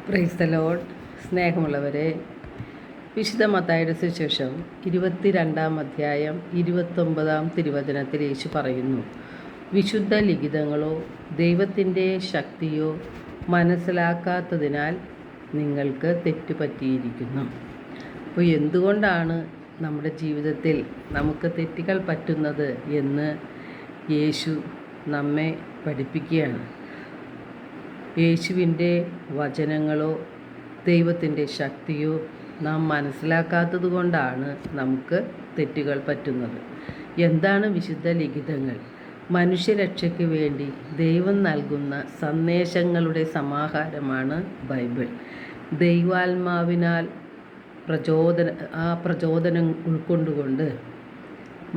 Praise the Lord. സ്നേഹമുള്ളവരെ, വിശുദ്ധ മത്തായിയുടെ സുവിശേഷം 22-ാം അധ്യായം 29-ാം തിരുവചനത്തിൽ യേശു പറയുന്നു, വിശുദ്ധ ലിഖിതങ്ങളോ ദൈവത്തിൻ്റെ ശക്തിയോ മനസ്സിലാക്കാത്തതിനാൽ നിങ്ങൾക്ക് തെറ്റുപറ്റിയിരിക്കുന്നു. അപ്പോൾ എന്തുകൊണ്ടാണ് നമ്മുടെ ജീവിതത്തിൽ നമുക്ക് തെറ്റുകൾ പറ്റുന്നത് എന്ന് യേശു നമ്മെ പഠിപ്പിക്കുകയാണ്. യേശുവിൻ്റെ വചനങ്ങളോ ദൈവത്തിൻ്റെ ശക്തിയോ നാം മനസ്സിലാക്കാത്തത് കൊണ്ടാണ് നമുക്ക് തെറ്റുകൾ പറ്റുന്നത്. എന്താണ് വിശുദ്ധ ലിഖിതങ്ങൾ? മനുഷ്യരക്ഷയ്ക്ക് വേണ്ടി ദൈവം നൽകുന്ന സന്ദേശങ്ങളുടെ സമാഹാരമാണ് ബൈബിൾ. ദൈവാത്മാവിനാൽ പ്രചോദനം ഉൾക്കൊണ്ടുകൊണ്ട്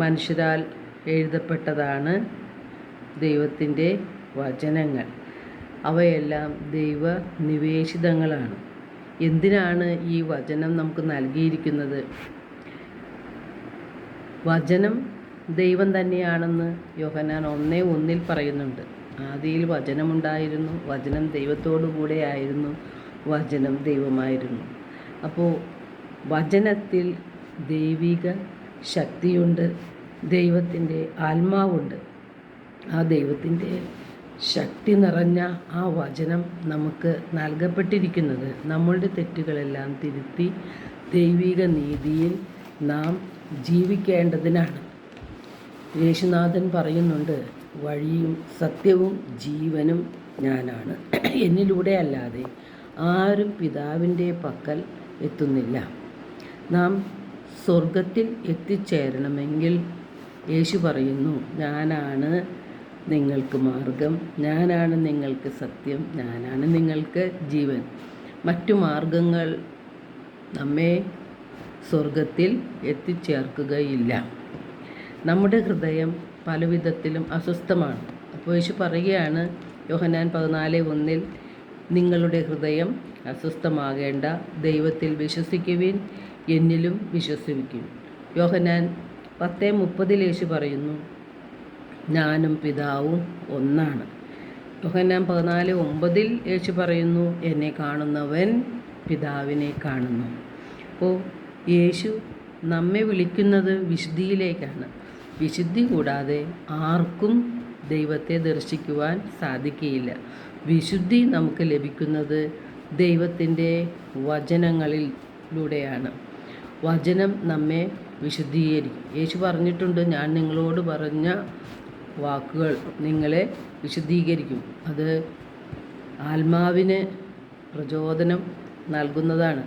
മനുഷ്യരാൽ എഴുതപ്പെട്ടതാണ് ദൈവത്തിൻ്റെ വചനങ്ങൾ. അവയെല്ലാം ദൈവ നിവേശിതങ്ങളാണ്. എന്തിനാണ് ഈ വചനം നമുക്ക് നൽകിയിരിക്കുന്നത്? വചനം ദൈവം തന്നെയാണെന്ന് യോഹന്നാൻ 1:1 പറയുന്നുണ്ട്. ആദിയിൽ വചനമുണ്ടായിരുന്നു, വചനം ദൈവത്തോടു കൂടെ ആയിരുന്നു, വചനം ദൈവമായിരുന്നു. അപ്പോൾ വചനത്തിൽ ദൈവിക ശക്തിയുണ്ട്, ദൈവത്തിൻ്റെ ആത്മാവുണ്ട്. ആ ദൈവത്തിൻ്റെ ശക്തി നിറഞ്ഞ ആ വചനം നമുക്ക് നൽകപ്പെട്ടിരിക്കുന്നത് നമ്മളുടെ തെറ്റുകളെല്ലാം തിരുത്തി ദൈവിക നീതിയിൽ നാം ജീവിക്കേണ്ടതിനാണ്. യേശുനാഥൻ പറയുന്നുണ്ട്, വഴിയും സത്യവും ജീവനും ഞാനാണ്, എന്നിലൂടെ അല്ലാതെ ആരും പിതാവിൻ്റെ പക്കൽ എത്തുന്നില്ല. നാം സ്വർഗത്തിൽ എത്തിച്ചേരണമെങ്കിൽ യേശു പറയുന്നു, ഞാനാണ് നിങ്ങൾക്ക് മാർഗം, ഞാനാണ് നിങ്ങൾക്ക് സത്യം, ഞാനാണ് നിങ്ങൾക്ക് ജീവൻ. മറ്റു മാർഗങ്ങൾ നമ്മെ സ്വർഗത്തിൽ എത്തിച്ചേർക്കുകയില്ല. നമ്മുടെ ഹൃദയം പല വിധത്തിലും അസ്വസ്ഥമാണ്. അപ്പോൾ യേശു പറയുകയാണ് യോഹന്നാൻ 14:1, നിങ്ങളുടെ ഹൃദയം അസ്വസ്ഥമാകേണ്ട, ദൈവത്തിൽ വിശ്വസിക്കുവിൻ, എന്നിലും വിശ്വസിക്കും. യോഹന്നാൻ 10:30 യേശു പറയുന്നു, ഞാനും പിതാവും ഒന്നാണ്. യോഹന്നാൻ 14:9 യേശു പറയുന്നു, എന്നെ കാണുന്നവൻ പിതാവിനെ കാണുന്നു. അപ്പോൾ യേശു നമ്മെ വിളിക്കുന്നത് വിശുദ്ധിയിലേക്കാണ്. വിശുദ്ധി കൂടാതെ ആർക്കും ദൈവത്തെ ദർശിക്കുവാൻ സാധിക്കുകയില്ല. നമുക്ക് ലഭിക്കുന്നത് ദൈവത്തിൻ്റെ വചനങ്ങളിലൂടെയാണ്. വചനം നമ്മെ വിശുദ്ധീകരിക്കും. യേശു പറഞ്ഞിട്ടുണ്ട്, ഞാൻ നിങ്ങളോട് പറഞ്ഞ വാക്കുകൾ നിങ്ങളെ വിശുദ്ധീകരിക്കും. അത് ആത്മാവിന് പ്രചോദനം നൽകുന്നതാണ്.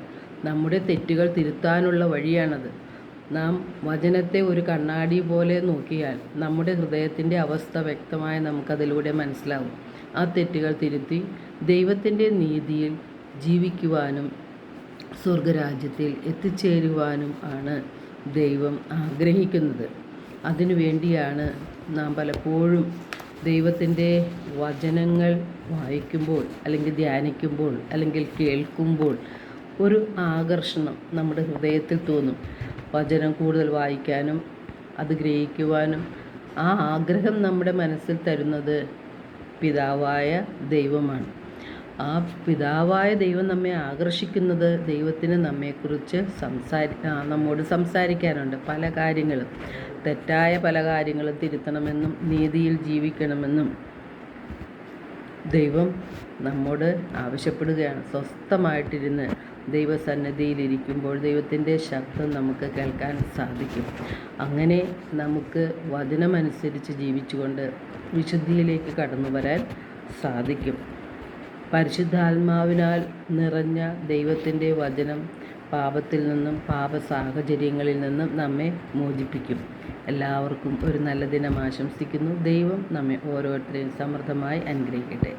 നമ്മുടെ തെറ്റുകൾ തിരുത്താനുള്ള വഴിയാണത്. നാം വചനത്തെ ഒരു കണ്ണാടി പോലെ നോക്കിയാൽ നമ്മുടെ ഹൃദയത്തിൻ്റെ അവസ്ഥ വ്യക്തമായി നമുക്കതിലൂടെ മനസ്സിലാവും. ആ തെറ്റുകൾ തിരുത്തി ദൈവത്തിൻ്റെ നീതിയിൽ ജീവിക്കുവാനും സ്വർഗരാജ്യത്തിൽ എത്തിച്ചേരുവാനും ആണ് ദൈവം ആഗ്രഹിക്കുന്നത്. അതിനു വേണ്ടിയാണ് നാം പലപ്പോഴും ദൈവത്തിൻ്റെ വചനങ്ങൾ വായിക്കുമ്പോൾ അല്ലെങ്കിൽ ധ്യാനിക്കുമ്പോൾ അല്ലെങ്കിൽ കേൾക്കുമ്പോൾ ഒരു ആകർഷണം നമ്മുടെ ഹൃദയത്തിൽ തോന്നും. വചനം കൂടുതൽ വായിക്കാനും അത് ഗ്രഹിക്കുവാനും ആ ആഗ്രഹം നമ്മുടെ മനസ്സിൽ തരുന്നത് പിതാവായ ദൈവമാണ്. ആ പിതാവായ ദൈവം നമ്മെ ആകർഷിക്കുന്നത് ദൈവത്തിന് നമ്മെക്കുറിച്ച് നമ്മോട് സംസാരിക്കാനുണ്ട്. പല കാര്യങ്ങളും, തെറ്റായ പല കാര്യങ്ങളും തിരുത്തണമെന്നും നീതിയിൽ ജീവിക്കണമെന്നും ദൈവം നമ്മോട് ആവശ്യപ്പെടുകയാണ്. സ്വസ്ഥമായിട്ടിരുന്ന് ദൈവസന്നിധിയിലിരിക്കുമ്പോൾ ദൈവത്തിൻ്റെ ശബ്ദം നമുക്ക് കേൾക്കാൻ സാധിക്കും. അങ്ങനെ നമുക്ക് വചനമനുസരിച്ച് ജീവിച്ചുകൊണ്ട് വിശുദ്ധിയിലേക്ക് കടന്നു വരാൻ സാധിക്കും. പരിശുദ്ധാത്മാവിനാൽ നിറഞ്ഞ ദൈവത്തിൻ്റെ വചനം പാപത്തിൽ നിന്നും പാപ സാഹചര്യങ്ങളിൽ നിന്നും നമ്മെ മോചിപ്പിക്കും. എല്ലാവർക്കും ഒരു നല്ല ദിനം ആശംസിക്കുന്നു. ദൈവം നമ്മെ ഓരോരുത്തരെയും സമൃദ്ധമായി അനുഗ്രഹിക്കട്ടെ.